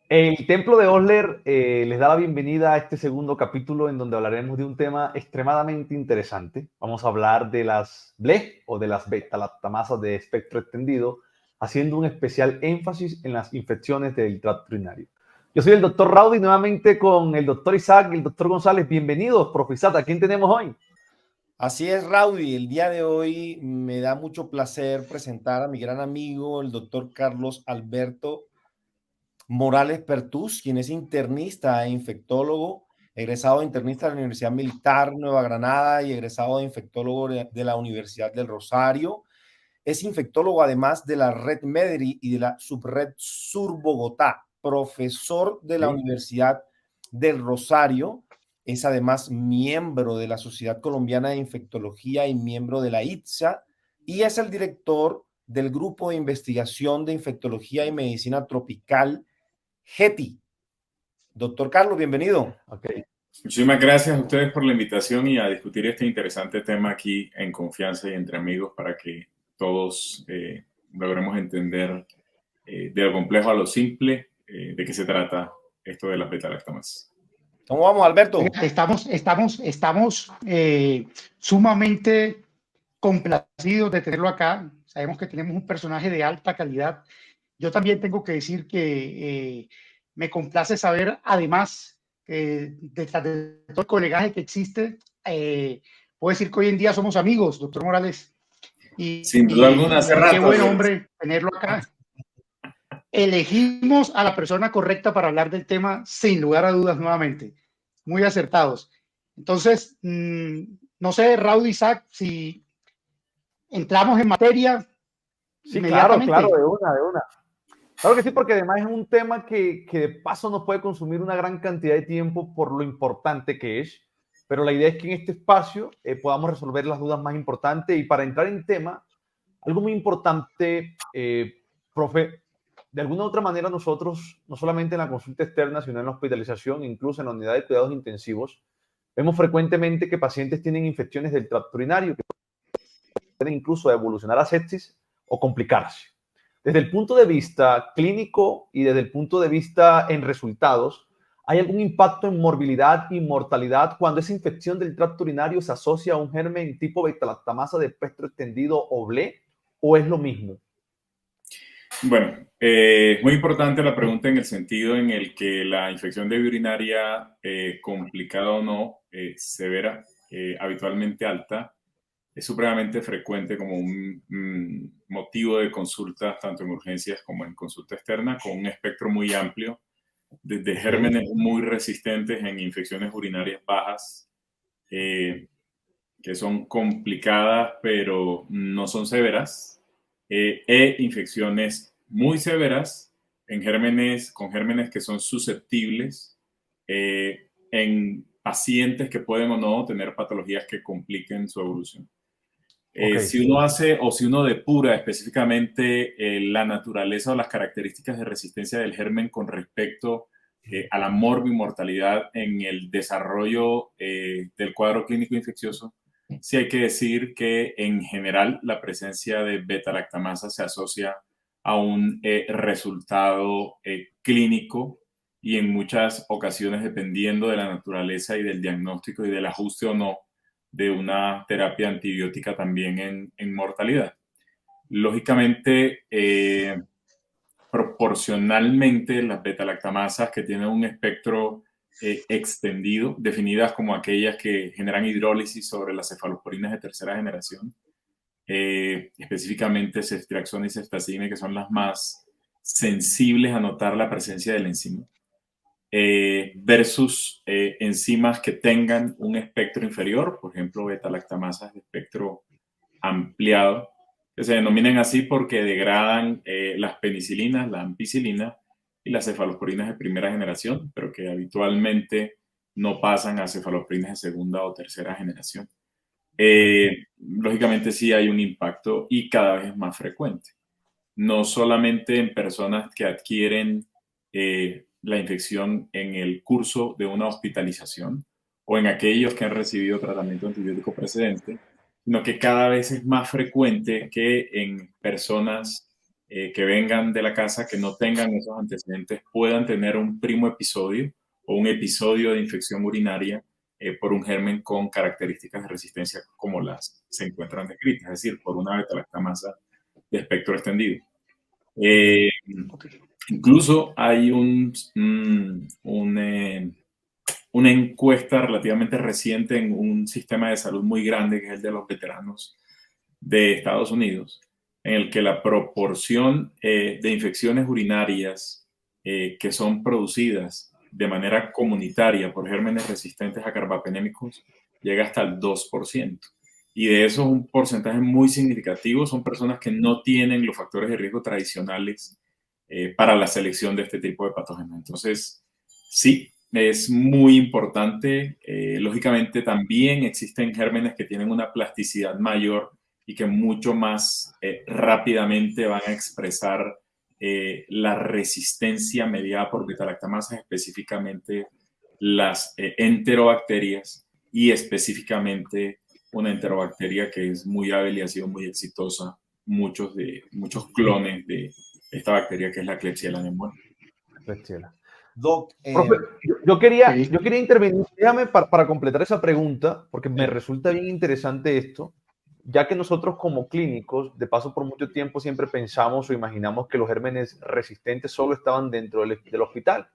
El Templo de Osler les da la bienvenida a este segundo capítulo en donde hablaremos de un tema extremadamente interesante. Vamos a hablar de las BLE o de las beta-lactamasas de espectro extendido, haciendo un especial énfasis en las infecciones del tracto urinario. Yo soy el doctor Raudy, nuevamente con el doctor Isaac y el doctor González. Bienvenidos, profe Isaac. ¿A quién tenemos hoy? Así es, Raudy. El día de hoy me da mucho placer presentar a mi gran amigo, el doctor Carlos Alberto Morales Pertús, quien es internista e infectólogo, egresado de internista de la Universidad Militar Nueva Granada y egresado de infectólogo de la Universidad del Rosario. Es infectólogo además de la Red Mederi y de la Subred Sur Bogotá, profesor de la Sí. Universidad del Rosario. Es además miembro de la Sociedad Colombiana de Infectología y miembro de la ITSA y es el director del Grupo de Investigación de Infectología y Medicina Tropical, GETI. Doctor Carlos, bienvenido. Okay. Muchísimas gracias a ustedes por la invitación y a discutir este interesante tema aquí en confianza y entre amigos para que todos logremos entender de lo complejo a lo simple de qué se trata esto de las beta-lactamas. ¿Cómo vamos, Alberto? Estamos sumamente complacidos de tenerlo acá. Sabemos que tenemos un personaje de alta calidad. Yo también tengo que decir que me complace saber, además, detrás de todo el colegaje que existe, puedo decir que hoy en día somos amigos, doctor Morales. Sin duda alguna, hace Qué rato. buen hombre tenerlo acá. Elegimos a la persona correcta para hablar del tema, sin lugar a dudas, nuevamente. Muy acertados. Entonces, no sé, Raúl, Isaac, si entramos en materia Sí, inmediatamente. claro, de una. Claro que sí, porque además es un tema que de paso nos puede consumir una gran cantidad de tiempo por lo importante que es, pero la idea es que en este espacio podamos resolver las dudas más importantes y para entrar en tema, algo muy importante, profe, de alguna u otra manera nosotros, no solamente en la consulta externa, sino en la hospitalización, incluso en la unidad de cuidados intensivos, vemos frecuentemente que pacientes tienen infecciones del tracto urinario que pueden incluso evolucionar a sepsis o complicarse. Desde el punto de vista clínico y desde el punto de vista en resultados, ¿hay algún impacto en morbilidad y mortalidad cuando esa infección del tracto urinario se asocia a un germen tipo beta-lactamasa de espectro extendido o BLE o es lo mismo? Bueno, es muy importante la pregunta en el sentido en el que la infección de vía urinaria, complicada o no, severa, habitualmente alta, es supremamente frecuente como un motivo de consulta, tanto en urgencias como en consulta externa, con un espectro muy amplio, desde gérmenes muy resistentes en infecciones urinarias bajas, que son complicadas pero no son severas, e infecciones muy severas en gérmenes, con gérmenes que son susceptibles en pacientes que pueden o no tener patologías que compliquen su evolución. Si uno hace o si uno depura específicamente la naturaleza o las características de resistencia del germen con respecto a la morbimortalidad en el desarrollo del cuadro clínico infeccioso, sí hay que decir que en general la presencia de beta-lactamasa se asocia a un resultado clínico y en muchas ocasiones, dependiendo de la naturaleza y del diagnóstico y del ajuste o no de una terapia antibiótica también en mortalidad. Lógicamente, proporcionalmente, las beta-lactamasas que tienen un espectro extendido, definidas como aquellas que generan hidrólisis sobre las cefalosporinas de tercera generación, específicamente ceftriaxona y ceftazidime, que son las más sensibles a notar la presencia del enzima, versus enzimas que tengan un espectro inferior, por ejemplo, beta-lactamasas de espectro ampliado, que se denominan así porque degradan las penicilinas, la ampicilina y las cefalosporinas de primera generación, pero que habitualmente no pasan a cefalosporinas de segunda o tercera generación. Lógicamente sí hay un impacto y cada vez es más frecuente. No solamente en personas que adquieren la infección en el curso de una hospitalización o en aquellos que han recibido tratamiento antibiótico precedente, sino que cada vez es más frecuente que en personas que vengan de la casa, que no tengan esos antecedentes, puedan tener un primo episodio o un episodio de infección urinaria por un germen con características de resistencia como las se encuentran descritas, es decir, por una beta-lactamasa de espectro extendido. Incluso hay una encuesta relativamente reciente en un sistema de salud muy grande, que es el de los veteranos de Estados Unidos, en el que la proporción de infecciones urinarias que son producidas de manera comunitaria por gérmenes resistentes a carbapenémicos llega hasta el 2%. Y de eso un porcentaje muy significativo son personas que no tienen los factores de riesgo tradicionales para la selección de este tipo de patógenos. Entonces, sí, es muy importante. Lógicamente, también existen gérmenes que tienen una plasticidad mayor y que mucho más rápidamente van a expresar la resistencia mediada por beta-lactamasas, específicamente las enterobacterias y específicamente una enterobacteria que es muy hábil y ha sido muy exitosa, muchos clones de esta bacteria que es la Klebsiella pneumoniae. Doc, Profe, yo quería intervenir, déjame para completar esa pregunta, porque me resulta bien interesante esto, ya que nosotros como clínicos, de paso por mucho tiempo, siempre pensamos o imaginamos que los gérmenes resistentes solo estaban dentro del hospital.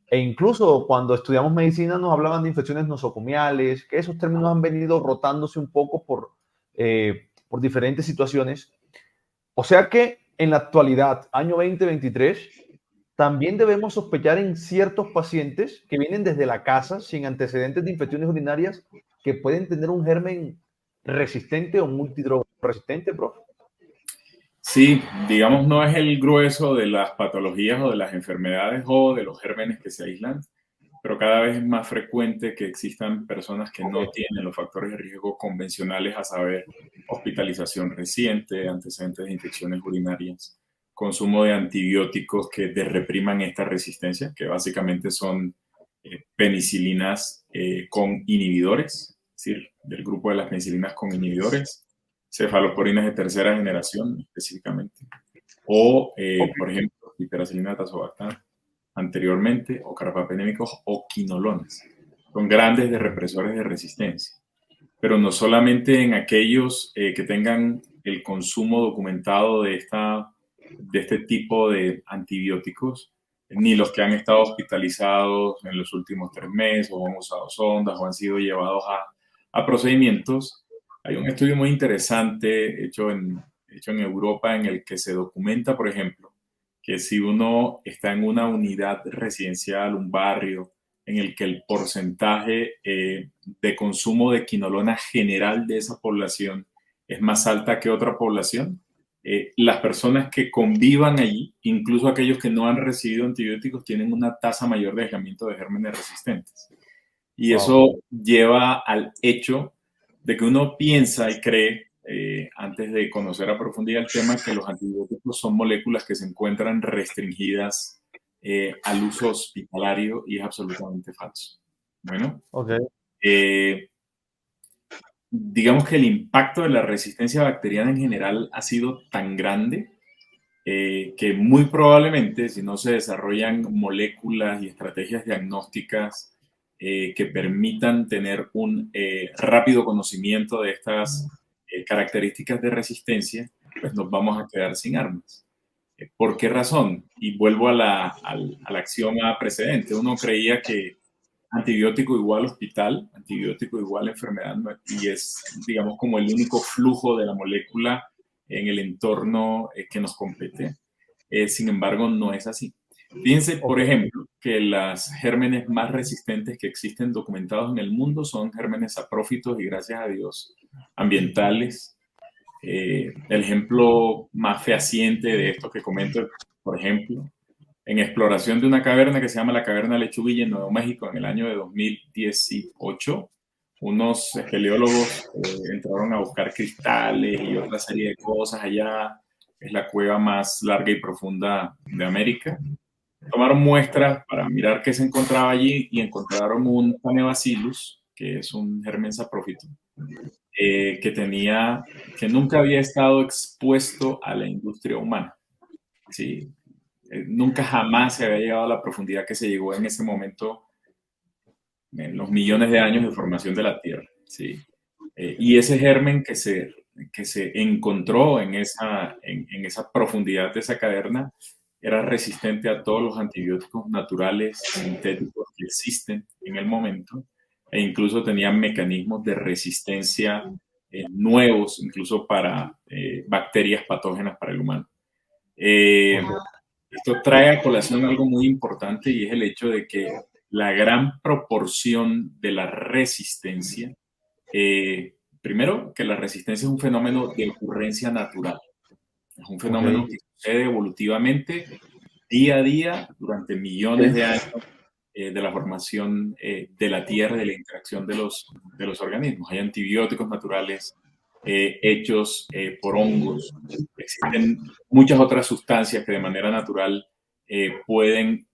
E incluso cuando estudiamos medicina nos hablaban de infecciones nosocomiales, que esos términos han venido rotándose un poco por diferentes situaciones. O sea que en la actualidad, año 2023, también debemos sospechar en ciertos pacientes que vienen desde la casa sin antecedentes de infecciones urinarias que pueden tener un germen resistente o multidrogoresistente, profe. Sí, digamos, no es el grueso de las patologías o de las enfermedades o de los gérmenes que se aíslan, pero cada vez es más frecuente que existan personas que no tienen los factores de riesgo convencionales, a saber, hospitalización reciente, antecedentes de infecciones urinarias, consumo de antibióticos que repriman esta resistencia, que básicamente son penicilinas con inhibidores, es decir, del grupo de las penicilinas con inhibidores, cefaloporinas de tercera generación específicamente, o, por ejemplo, piperacilina tazobactam anteriormente, o carbapenémicos o quinolonas. Son grandes represores de resistencia, pero no solamente en aquellos que tengan el consumo documentado de este tipo de antibióticos, ni los que han estado hospitalizados en los últimos 3 meses o han usado sondas o han sido llevados a procedimientos. Hay un estudio muy interesante hecho en Europa en el que se documenta, por ejemplo, que si uno está en una unidad residencial, un barrio, en el que el porcentaje de consumo de quinolona general de esa población es más alta que otra población, las personas que convivan allí, incluso aquellos que no han recibido antibióticos, tienen una tasa mayor de aislamiento de gérmenes resistentes. Y eso lleva al hecho de que uno piensa y cree, antes de conocer a profundidad el tema, que los antibióticos son moléculas que se encuentran restringidas al uso hospitalario, y es absolutamente falso. Bueno, digamos que el impacto de la resistencia bacteriana en general ha sido tan grande que muy probablemente, si no se desarrollan moléculas y estrategias diagnósticas que permitan tener un rápido conocimiento de estas características de resistencia, pues nos vamos a quedar sin armas. ¿Por qué razón? Y vuelvo al axioma precedente. Uno creía que antibiótico igual hospital, antibiótico igual enfermedad, y es, digamos, como el único flujo de la molécula en el entorno que nos compete. Sin embargo, no es así. Fíjense, por ejemplo, que los gérmenes más resistentes que existen documentados en el mundo son gérmenes saprófitos y, gracias a Dios, ambientales. El ejemplo más fehaciente de esto que comento, por ejemplo, en exploración de una caverna que se llama la Caverna Lechuguilla en Nuevo México en el año de 2018, unos espeleólogos entraron a buscar cristales y otra serie de cosas allá. Es la cueva más larga y profunda de América. Tomaron muestras para mirar qué se encontraba allí y encontraron un Panebacillus, que es un germen saprófito, que nunca había estado expuesto a la industria humana. ¿sí? Nunca jamás se había llegado a la profundidad que se llegó en ese momento en los millones de años de formación de la Tierra, ¿sí? Y ese germen que se encontró en esa profundidad de esa caverna era resistente a todos los antibióticos naturales, sintéticos que existen en el momento, e incluso tenía mecanismos de resistencia nuevos, incluso para bacterias patógenas para el humano. Esto trae a colación algo muy importante, y es el hecho de que la gran proporción de la resistencia, primero, que la resistencia es un fenómeno de ocurrencia natural. Es un fenómeno que sucede evolutivamente día a día durante millones de años de la formación de la Tierra, de la interacción de los organismos. Hay antibióticos naturales hechos por hongos. Existen muchas otras sustancias que de manera natural pueden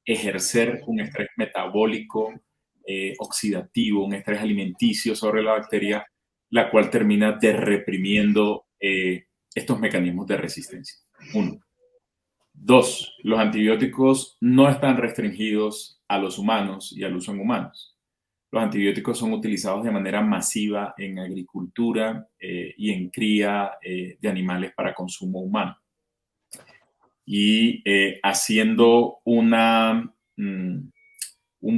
ejercer un estrés metabólico, oxidativo, un estrés alimenticio sobre la bacteria, la cual termina reprimiendo estos mecanismos de resistencia. 1. 2. Los antibióticos no están restringidos a los humanos y al uso en humanos. Los antibióticos son utilizados de manera masiva en agricultura y en cría de animales para consumo humano. Y haciendo un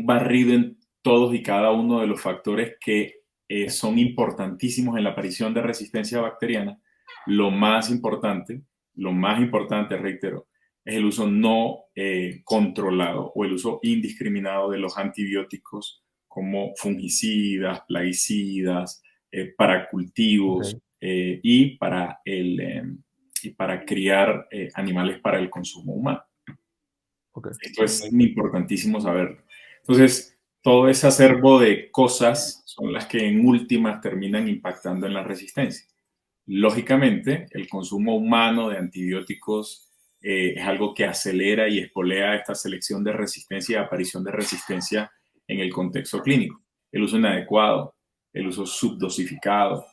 barrido en todos y cada uno de los factores que son importantísimos en la aparición de resistencia bacteriana, lo más importante, reitero, es el uso no controlado o el uso indiscriminado de los antibióticos como fungicidas, plaguicidas, para cultivos y para criar animales para el consumo humano. Esto es importantísimo saber. Entonces, todo ese acervo de cosas son las que en últimas terminan impactando en la resistencia. Lógicamente, el consumo humano de antibióticos es algo que acelera y espolea esta selección de resistencia y aparición de resistencia en el contexto clínico. El uso inadecuado, el uso subdosificado,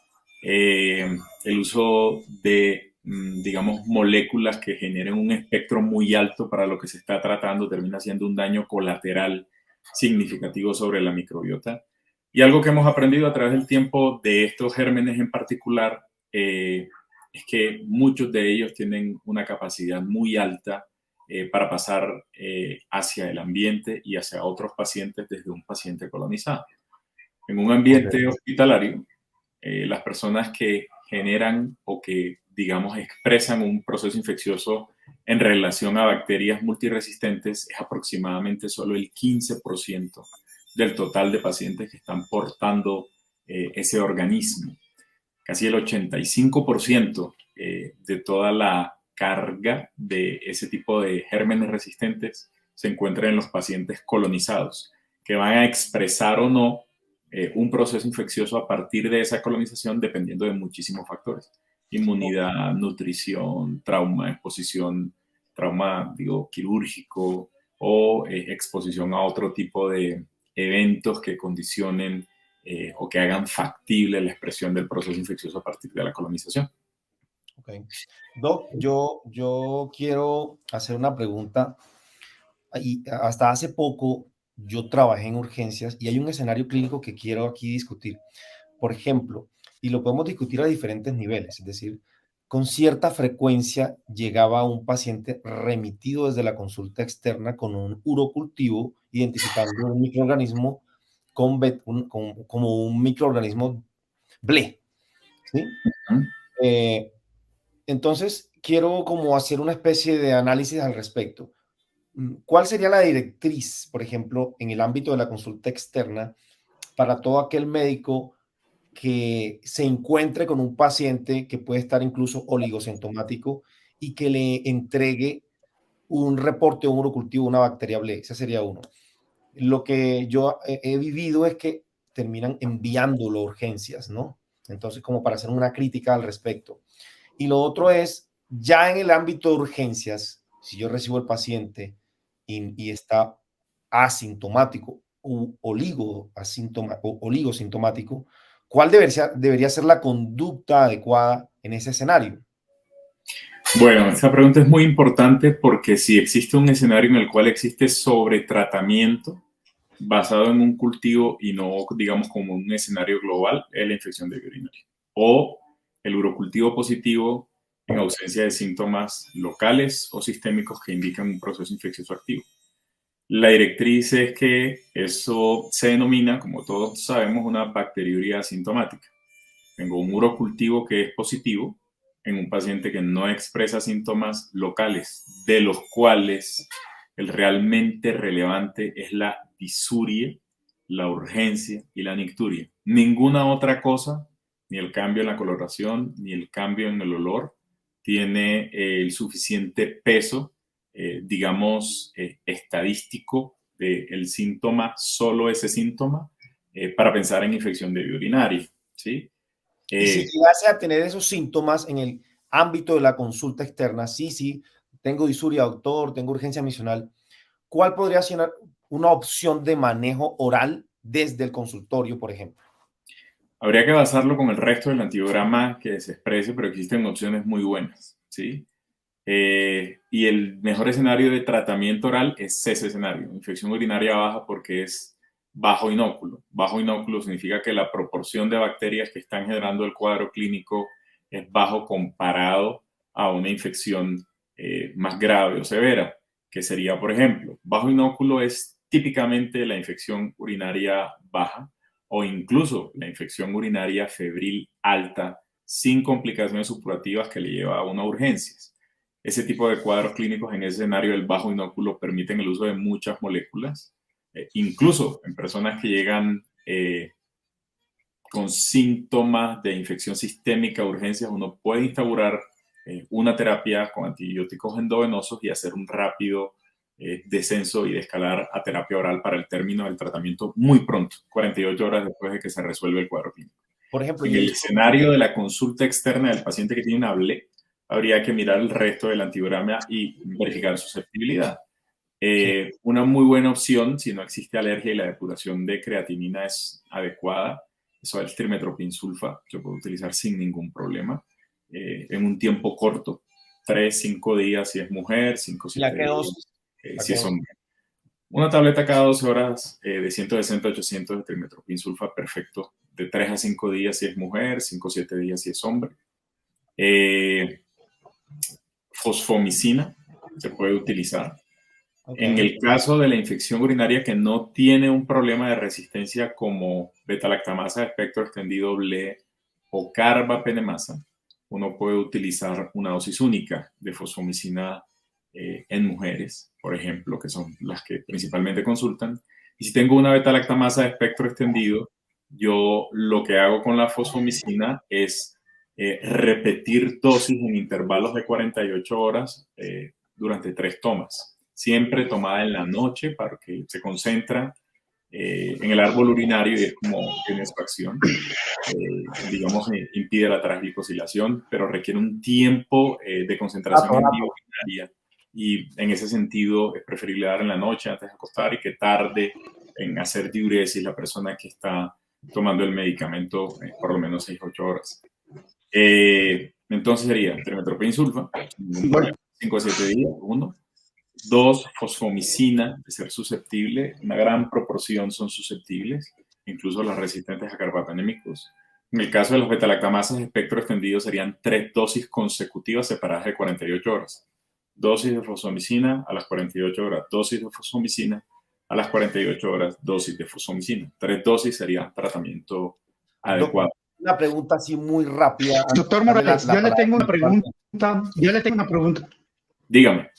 el uso de, digamos, moléculas que generen un espectro muy alto para lo que se está tratando, termina siendo un daño colateral significativo sobre la microbiota. Y algo que hemos aprendido a través del tiempo de estos gérmenes en particular es que muchos de ellos tienen una capacidad muy alta para pasar hacia el ambiente y hacia otros pacientes desde un paciente colonizado. En un ambiente hospitalario, las personas que generan o que, digamos, expresan un proceso infeccioso en relación a bacterias multiresistentes es aproximadamente solo el 15% del total de pacientes que están portando ese organismo. Casi el 85% de toda la carga de ese tipo de gérmenes resistentes se encuentra en los pacientes colonizados, que van a expresar o no un proceso infeccioso a partir de esa colonización, dependiendo de muchísimos factores: inmunidad, nutrición, trauma, exposición, trauma, quirúrgico, o exposición a otro tipo de eventos que condicionen o que hagan factible la expresión del proceso infeccioso a partir de la colonización. Okay. Doc, yo quiero hacer una pregunta. Y hasta hace poco yo trabajé en urgencias y hay un escenario clínico que quiero aquí discutir. Por ejemplo, y lo podemos discutir a diferentes niveles, es decir, con cierta frecuencia llegaba un paciente remitido desde la consulta externa con un urocultivo identificando un microorganismo como un microorganismo BLE, ¿sí? Entonces, quiero como hacer una especie de análisis al respecto. ¿Cuál sería la directriz, por ejemplo, en el ámbito de la consulta externa para todo aquel médico que se encuentre con un paciente que puede estar incluso oligosintomático y que le entregue un reporte, un urocultivo, una bacteria BLE? Ese sería uno. Lo que yo he vivido es que terminan enviándolo a urgencias, ¿no? Entonces, como para hacer una crítica al respecto. Y lo otro es, ya en el ámbito de urgencias, si yo recibo el paciente y está asintomático o oligosintomático, ¿cuál debería ser la conducta adecuada en ese escenario? Bueno, esta pregunta es muy importante porque si existe un escenario en el cual existe sobretratamiento basado en un cultivo y no, digamos, como un escenario global, es la infección de vía urinaria. O el urocultivo positivo en ausencia de síntomas locales o sistémicos que indican un proceso infeccioso activo. La directriz es que eso se denomina, como todos sabemos, una bacteriuria asintomática. Tengo un urocultivo que es positivo en un paciente que no expresa síntomas locales, de los cuales el realmente relevante es la disuria, la urgencia y la nicturia. Ninguna otra cosa, ni el cambio en la coloración, ni el cambio en el olor, tiene el suficiente peso, digamos, estadístico del síntoma, solo ese síntoma, para pensar en infección de vía urinaria, ¿sí? Y si llegase a tener esos síntomas en el ámbito de la consulta externa, sí, tengo disuria, doctor, tengo urgencia misional, ¿cuál podría ser una opción de manejo oral desde el consultorio, por ejemplo? Habría que basarlo con el resto del antibiograma que se exprese, pero existen opciones muy buenas, ¿sí? Y el mejor escenario de tratamiento oral es ese escenario, infección urinaria baja, porque es bajo inóculo. Bajo inóculo significa que la proporción de bacterias que están generando el cuadro clínico es bajo comparado a una infección más grave o severa, que sería, por ejemplo, bajo inóculo es típicamente la infección urinaria baja o incluso la infección urinaria febril alta sin complicaciones supurativas que le lleva a una urgencias. Ese tipo de cuadros clínicos en ese escenario del bajo inóculo permiten el uso de muchas moléculas, incluso en personas que llegan con síntomas de infección sistémica, urgencias, uno puede instaurar una terapia con antibióticos endovenosos y hacer un rápido descenso y de escalar a terapia oral para el término del tratamiento muy pronto, 48 horas después de que se resuelve el cuadro clínico. Por ejemplo, en el escenario de la consulta externa del paciente que tiene una BLE, habría que mirar el resto del antibiograma y verificar susceptibilidad. Una muy buena opción, si no existe alergia y la depuración de creatinina es adecuada, eso es el trimetoprim-sulfa, se puede utilizar sin ningún problema, en un tiempo corto, 3-5 días si es mujer, 5-7 días si es hombre. Una tableta cada 12 horas de 160-800 de trimetoprim-sulfa, perfecto, de 3 a 5 días si es mujer, 5-7 días si es hombre. Fosfomicina se puede utilizar. Okay. En el caso de la infección urinaria que no tiene un problema de resistencia como beta-lactamasa de espectro extendido BLE o carbapenemasa, uno puede utilizar una dosis única de fosfomicina en mujeres, por ejemplo, que son las que principalmente consultan. Y si tengo una beta-lactamasa de espectro extendido, yo lo que hago con la fosfomicina es repetir dosis en intervalos de 48 horas durante 3 tomas. Siempre tomada en la noche para que se concentra en el árbol urinario y es como tiene su acción. Digamos, impide la transglicosilación, pero requiere un tiempo de concentración en vía urinaria y en ese sentido es preferible dar en la noche antes de acostar y que tarde en hacer diuresis la persona que está tomando el medicamento por lo menos 6-8 horas. Entonces sería trimetoprim-sulfa, 5 a 7 días, 1. 2, fosfomicina, de ser susceptible, una gran proporción son susceptibles, incluso las resistentes a carbapenémicos. En el caso de los beta-lactamasas de espectro extendido serían 3 dosis consecutivas separadas de 48 horas. Dosis de fosfomicina a las 48 horas, dosis de fosfomicina a las 48 horas, dosis de fosfomicina. 3 dosis sería tratamiento adecuado. Una pregunta así muy rápida. Doctor Morales, yo le tengo una pregunta. Dígame.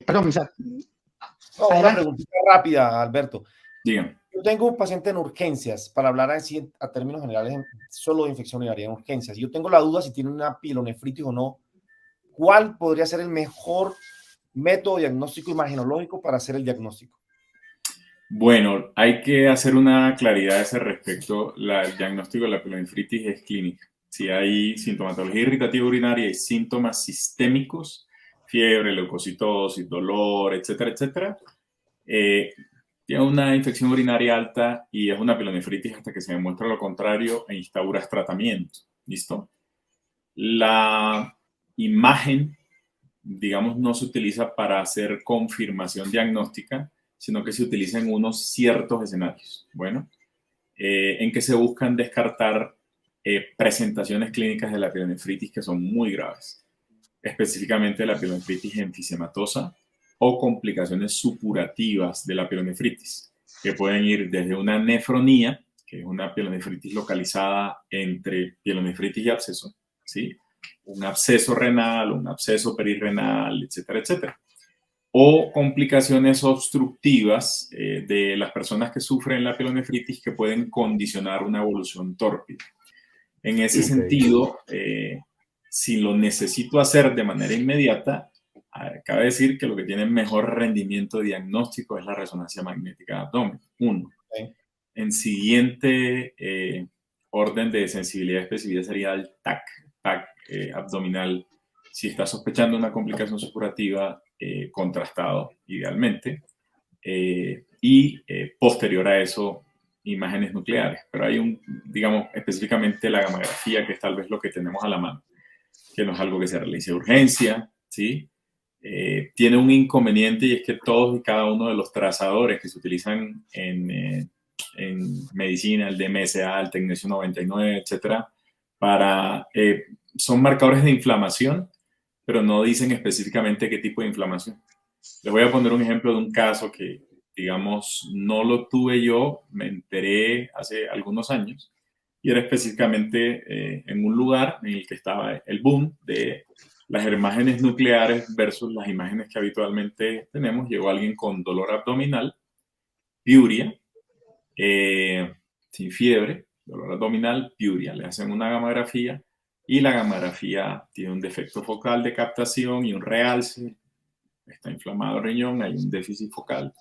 Perdón, Isaac. Una preguntita rápida, Alberto. Dígame. Yo tengo un paciente en urgencias, para hablar así a términos generales, solo de infección urinaria en urgencias. Yo tengo la duda si tiene una pielonefritis o no. ¿Cuál podría ser el mejor método diagnóstico imagenológico para hacer el diagnóstico? Bueno, hay que hacer una claridad a ese respecto. El diagnóstico de la pielonefritis es clínica. Si hay sintomatología irritativa urinaria y síntomas sistémicos, fiebre, leucocitosis, dolor, etcétera, etcétera, tiene una infección urinaria alta y es una pielonefritis hasta que se demuestre lo contrario e instauras tratamiento. ¿Listo? La imagen, digamos, no se utiliza para hacer confirmación diagnóstica, sino que se utiliza en unos ciertos escenarios. Bueno, en que se buscan descartar presentaciones clínicas de la pielonefritis que son muy graves, específicamente la pielonefritis enfisematosa o complicaciones supurativas de la pielonefritis, que pueden ir desde una nefronía, que es una pielonefritis localizada entre pielonefritis y absceso, ¿sí? Un absceso renal, un absceso perirrenal, etcétera, etcétera. O complicaciones obstructivas de las personas que sufren la pielonefritis que pueden condicionar una evolución tórpida. En ese sentido, si lo necesito hacer de manera inmediata, cabe decir que lo que tiene mejor rendimiento diagnóstico es la resonancia magnética de abdomen, uno. En siguiente orden de sensibilidad y especificidad sería el TAC abdominal. Si está sospechando una complicación supurativa, contrastado idealmente. Y posterior a eso, imágenes nucleares. Pero hay digamos, específicamente la gamografía, que es tal vez lo que tenemos a la mano, que no es algo que se realice de urgencia, ¿sí? Tiene un inconveniente y es que todos y cada uno de los trazadores que se utilizan en medicina, el DMSA, el Tecnesio 99, etcétera, son marcadores de inflamación, pero no dicen específicamente qué tipo de inflamación. Les voy a poner un ejemplo de un caso que, digamos, no lo tuve yo, me enteré hace algunos años, y era específicamente en un lugar en el que estaba el boom de las imágenes nucleares versus las imágenes que habitualmente tenemos. Llegó alguien con dolor abdominal, piuria, sin fiebre, dolor abdominal, piuria. Le hacen una gamografía y la gamografía tiene un defecto focal de captación y un realce. Está inflamado el riñón, hay un déficit focal,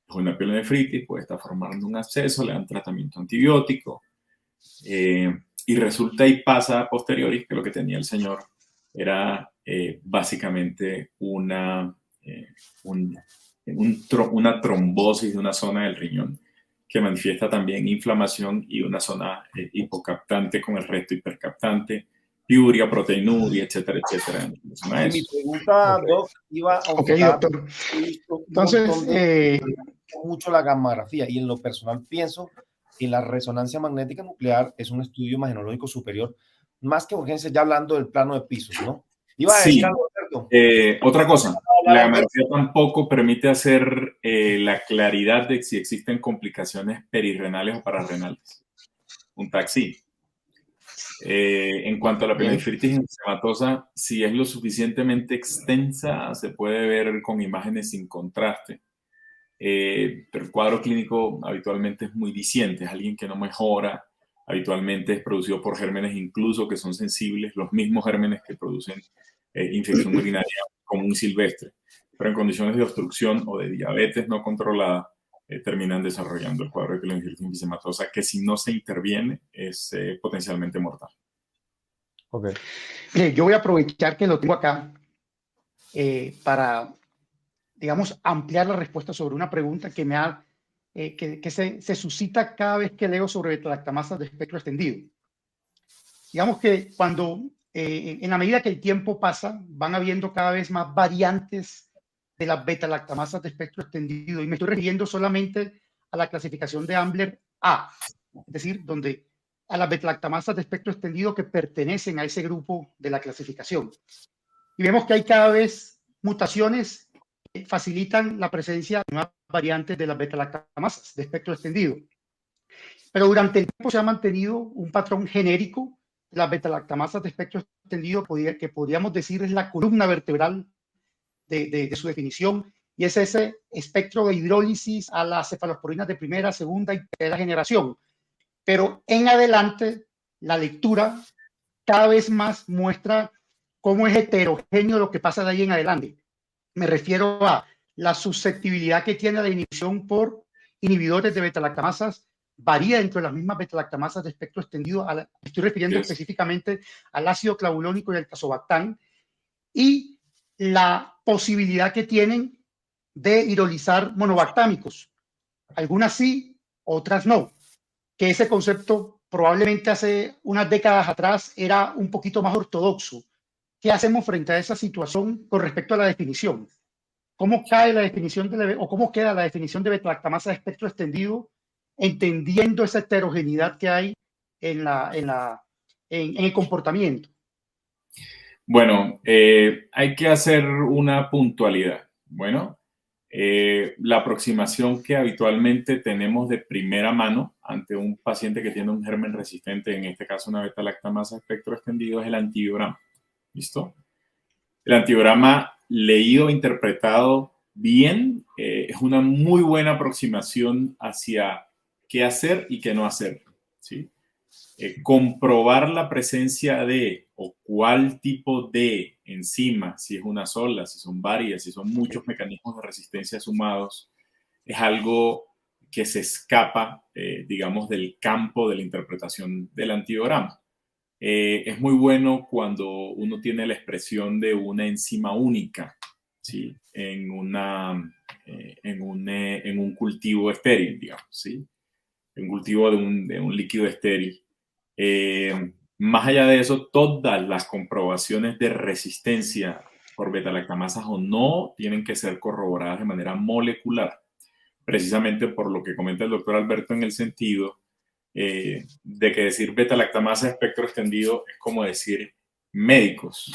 es una pielonefritis, puede estar formando un absceso, le dan tratamiento antibiótico, y resulta y pasa a posteriori que lo que tenía el señor era básicamente una trombosis de una zona del riñón que manifiesta también inflamación y una zona hipocaptante con el resto hipercaptante, piuria, proteinuria, etcétera, etcétera. Mi pregunta, Doc, iba a doctor. Entonces, mucho la gamografía y en lo personal pienso que la resonancia magnética nuclear es un estudio imagenológico superior, más que urgencia, ya hablando del plano de pisos, ¿no? Iba a decir algo, ¿cierto? Otra cosa, la gamografía tampoco permite hacer la claridad de si existen complicaciones perirrenales o pararrenales. Un TAC sí. En cuanto a la pielonefritis enfisematosa, si es lo suficientemente extensa, se puede ver con imágenes sin contraste. Pero el cuadro clínico habitualmente es muy diciente, es alguien que no mejora, habitualmente es producido por gérmenes incluso que son sensibles, los mismos gérmenes que producen infección urinaria común silvestre, pero en condiciones de obstrucción o de diabetes no controlada, terminan desarrollando el cuadro de pielonefritis enfisematosa, que si no se interviene es potencialmente mortal. Okay. Yo voy a aprovechar que lo tengo acá para, digamos, ampliar la respuesta sobre una pregunta que que se suscita cada vez que leo sobre beta-lactamasas de espectro extendido. Digamos que cuando, en la medida que el tiempo pasa, van habiendo cada vez más variantes de las beta-lactamasas de espectro extendido, y me estoy refiriendo solamente a la clasificación de Ambler A, es decir, donde a las beta-lactamasas de espectro extendido que pertenecen a ese grupo de la clasificación. Y vemos que hay cada vez mutaciones que facilitan la presencia de nuevas variantes de las beta-lactamasas de espectro extendido. Pero durante el tiempo se ha mantenido un patrón genérico de las beta-lactamasas de espectro extendido que podríamos decir es la columna vertebral de su definición, y es ese espectro de hidrólisis a las cefalosporinas de primera, segunda y tercera generación. Pero en adelante, la lectura cada vez más muestra cómo es heterogéneo lo que pasa de ahí en adelante. Me refiero a la susceptibilidad que tiene la inhibición por inhibidores de beta-lactamasas, varía dentro de las mismas beta-lactamasas de espectro extendido. Estoy refiriendo específicamente al ácido clavulónico y al tazobactán, y la posibilidad que tienen de hidrolizar monobactámicos. Algunas sí, otras no. Que ese concepto probablemente hace unas décadas atrás era un poquito más ortodoxo, ¿qué hacemos frente a esa situación con respecto a la definición? ¿Cómo cae la definición o cómo queda la definición de beta-lactamasa de espectro extendido, entendiendo esa heterogeneidad que hay en el comportamiento? Bueno, hay que hacer una puntualidad. Bueno, la aproximación que habitualmente tenemos de primera mano ante un paciente que tiene un germen resistente, en este caso una beta-lactamasa de espectro extendido, es el antibiograma. ¿Listo? El antibiograma leído, interpretado bien, es una muy buena aproximación hacia qué hacer y qué no hacer, ¿sí? Comprobar la presencia de o cuál tipo de enzima, si es una sola, si son varias, si son muchos mecanismos de resistencia sumados, es algo que se escapa, digamos, del campo de la interpretación del antibiograma. Es muy bueno cuando uno tiene la expresión de una enzima única, ¿sí? En un cultivo estéril, digamos, ¿sí? En un cultivo de un líquido estéril. Más allá de eso, todas las comprobaciones de resistencia por beta-lactamasas o no tienen que ser corroboradas de manera molecular, precisamente por lo que comenta el doctor Alberto en el sentido de que decir beta-lactamasa de espectro extendido es como decir médicos.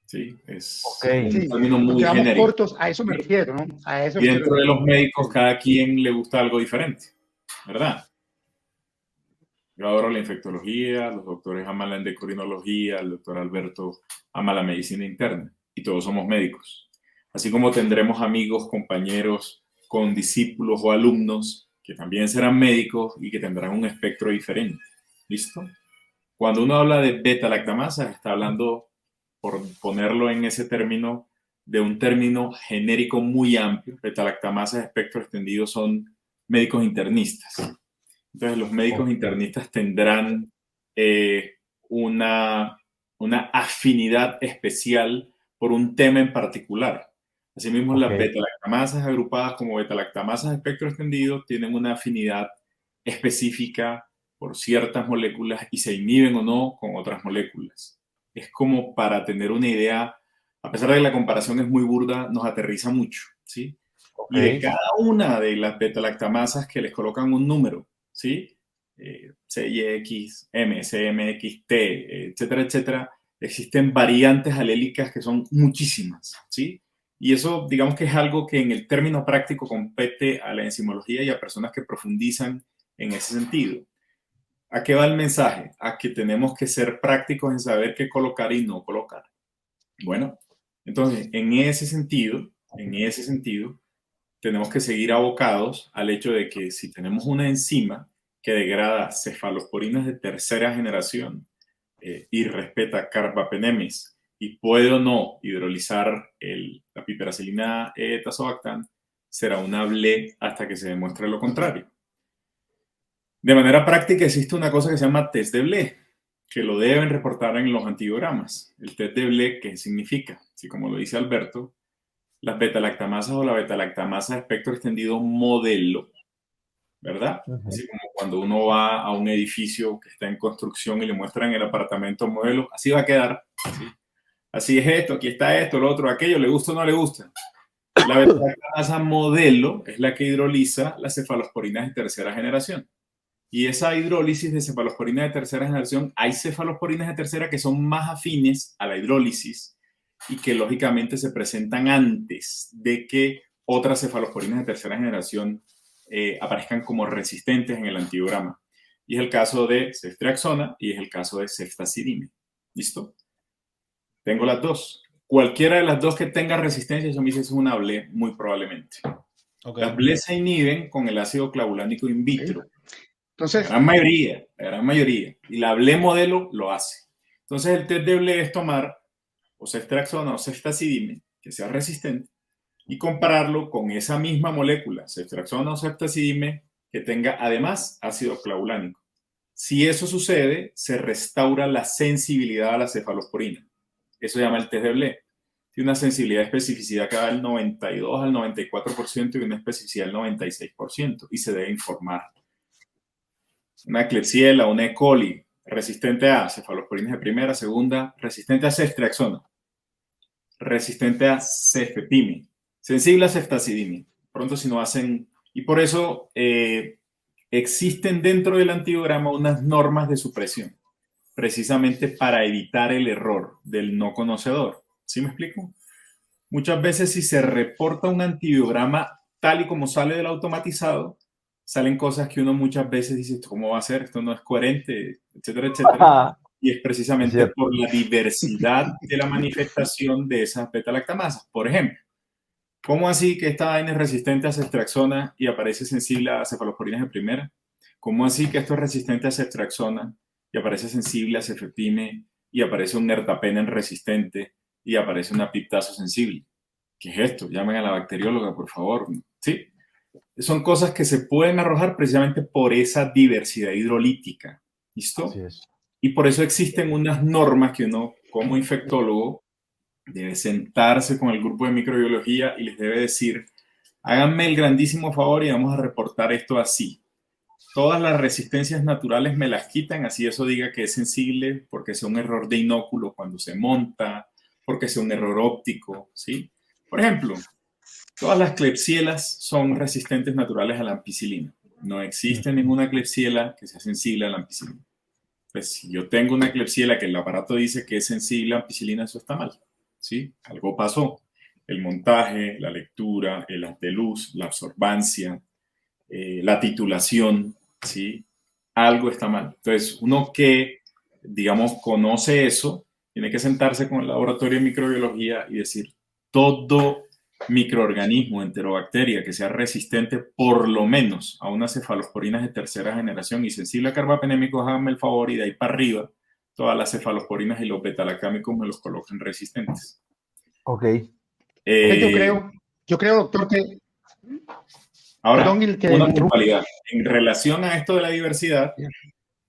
¿Sí? Es un término muy genérico. Cortos, a eso me refiero, ¿no? A eso y dentro de los médicos, cada quien le gusta algo diferente, ¿verdad? Yo adoro la infectología, los doctores aman la endocrinología, el doctor Alberto ama la medicina interna y todos somos médicos. Así como tendremos amigos, compañeros, condiscípulos o alumnos que también serán médicos y que tendrán un espectro diferente. ¿Listo? Cuando uno habla de beta-lactamasa, está hablando, por ponerlo en ese término, de un término genérico muy amplio. Beta-lactamasa de espectro extendido son médicos internistas. Entonces, los médicos internistas tendrán una afinidad especial por un tema en particular. Asimismo, las beta-lactamasas agrupadas como beta-lactamasas de espectro extendido tienen una afinidad específica por ciertas moléculas y se inhiben o no con otras moléculas. Es como para tener una idea, a pesar de que la comparación es muy burda, nos aterriza mucho, ¿sí? Y de cada una de las beta-lactamasas que les colocan un número, ¿sí? CYX, M, CMXT, etcétera, etcétera, existen variantes alélicas que son muchísimas, ¿sí? Y eso, digamos que es algo que en el término práctico compete a la enzimología y a personas que profundizan en ese sentido. ¿A qué va el mensaje? A que tenemos que ser prácticos en saber qué colocar y no colocar. Bueno, entonces, en ese sentido, tenemos que seguir abocados al hecho de que si tenemos una enzima que degrada cefalosporinas de tercera generación y respeta carbapenemes y puede o no hidrolizar la piperacilina tazobactam, será una BLE hasta que se demuestre lo contrario. De manera práctica existe una cosa que se llama test de BLE, que lo deben reportar en los antibiogramas. El test de BLE, ¿qué significa? Si como lo dice Alberto, las beta-lactamasas o la beta-lactamasa de espectro extendido modelo, ¿verdad? Así como cuando uno va a un edificio que está en construcción y le muestran el apartamento modelo, así va a quedar. ¿Sí? Así es esto, aquí está esto, lo otro, aquello, le gusta o no le gusta. La beta-lactamasa modelo es la que hidroliza las cefalosporinas de tercera generación. Y esa hidrólisis de cefalosporinas de tercera generación, hay cefalosporinas de tercera que son más afines a la hidrólisis y que lógicamente se presentan antes de que otras cefalosporinas de tercera generación aparezcan como resistentes en el antibiograma. Y es el caso de ceftriaxona y es el caso de ceftazidime. ¿Listo? Tengo las dos. Cualquiera de las dos que tenga resistencia, eso me dice es una BLE, muy probablemente. Las BLE se inhiben con el ácido clavulánico in vitro. Entonces, la gran mayoría. Y la BLE modelo lo hace. Entonces, el test de BLE es tomar o ceftriaxona o ceftazidime, que sea resistente, y compararlo con esa misma molécula, ceftriaxona o ceftazidime, que tenga además ácido clavulánico. Si eso sucede, se restaura la sensibilidad a la cefalosporina. Eso se llama el test de BLE. Tiene una sensibilidad de especificidad que va del 92 al 94% y una especificidad del 96%, y se debe informar. Una Klebsiella, una E. coli, resistente a cefalosporinas de primera, segunda, resistente a ceftriaxona, resistente a cefepime, sensible a ceftazidime. Pronto si no hacen... Y por eso existen dentro del antibiograma unas normas de supresión, precisamente para evitar el error del no conocedor. ¿Sí me explico? Muchas veces si se reporta un antibiograma tal y como sale del automatizado, salen cosas que uno muchas veces dice, ¿cómo va a ser? Esto no es coherente, etcétera, etcétera. Y es precisamente por la diversidad de la manifestación de esas beta-lactamasas. Por ejemplo, ¿cómo así que esta vaina es resistente a ceftriaxona y aparece sensible a cefalosporinas de primera? ¿Cómo así que esto es resistente a ceftriaxona y aparece sensible a cefepime y aparece un ertapenem resistente y aparece una piptazo sensible? ¿Qué es esto? Llamen a la bacterióloga, por favor. ¿Sí? Son cosas que se pueden arrojar precisamente por esa diversidad hidrolítica. ¿Listo? Así es. Y por eso existen unas normas que uno, como infectólogo, debe sentarse con el grupo de microbiología y les debe decir, háganme el grandísimo favor y vamos a reportar esto así. Todas las resistencias naturales me las quitan, así eso diga que es sensible, porque sea un error de inóculo cuando se monta, porque sea un error óptico, ¿sí? Por ejemplo, todas las klebsielas son resistentes naturales a la ampicilina. No existe ninguna klebsiela que sea sensible a la ampicilina. Pues si yo tengo una klebsiela que el aparato dice que es sensible a ampicilina, eso está mal, ¿sí? Algo pasó. El montaje, la lectura, el haz de luz, la absorbancia, la titulación, ¿sí? Algo está mal. Entonces, uno que, digamos, conoce eso, tiene que sentarse con el laboratorio de microbiología y decir, todo microorganismo, enterobacteria, que sea resistente por lo menos a unas cefalosporinas de tercera generación y sensible a carbapenémicos, háganme el favor y de ahí para arriba, todas las cefalosporinas y los betalacámicos me los colocan resistentes. Ok. Yo creo, doctor, que... Ahora, perdón, una puntualidad. En relación a esto de la diversidad,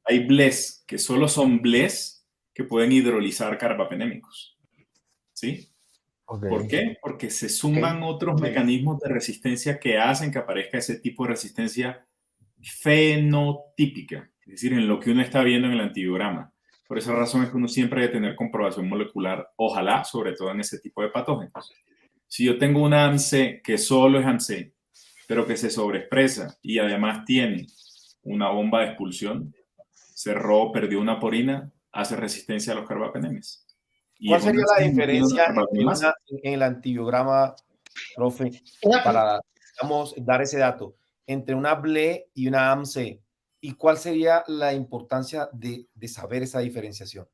hay BLES, que solo son BLES que pueden hidrolizar carbapenémicos. ¿Sí? Okay. ¿Por qué? Porque se suman otros mecanismos de resistencia que hacen que aparezca ese tipo de resistencia fenotípica, es decir, en lo que uno está viendo en el antibiograma. Por esa razón es que uno siempre debe tener comprobación molecular, ojalá, sobre todo en ese tipo de patógenos. Si yo tengo una AMC que solo es AMC, pero que se sobreexpresa y además tiene una bomba de expulsión, cerró, perdió una porina, hace resistencia a los carbapenemes. ¿Cuál sería la diferencia en el antibiograma, profe, para, digamos, dar ese dato, entre una BLE y una AMC? ¿Y cuál sería la importancia de saber esa diferenciación?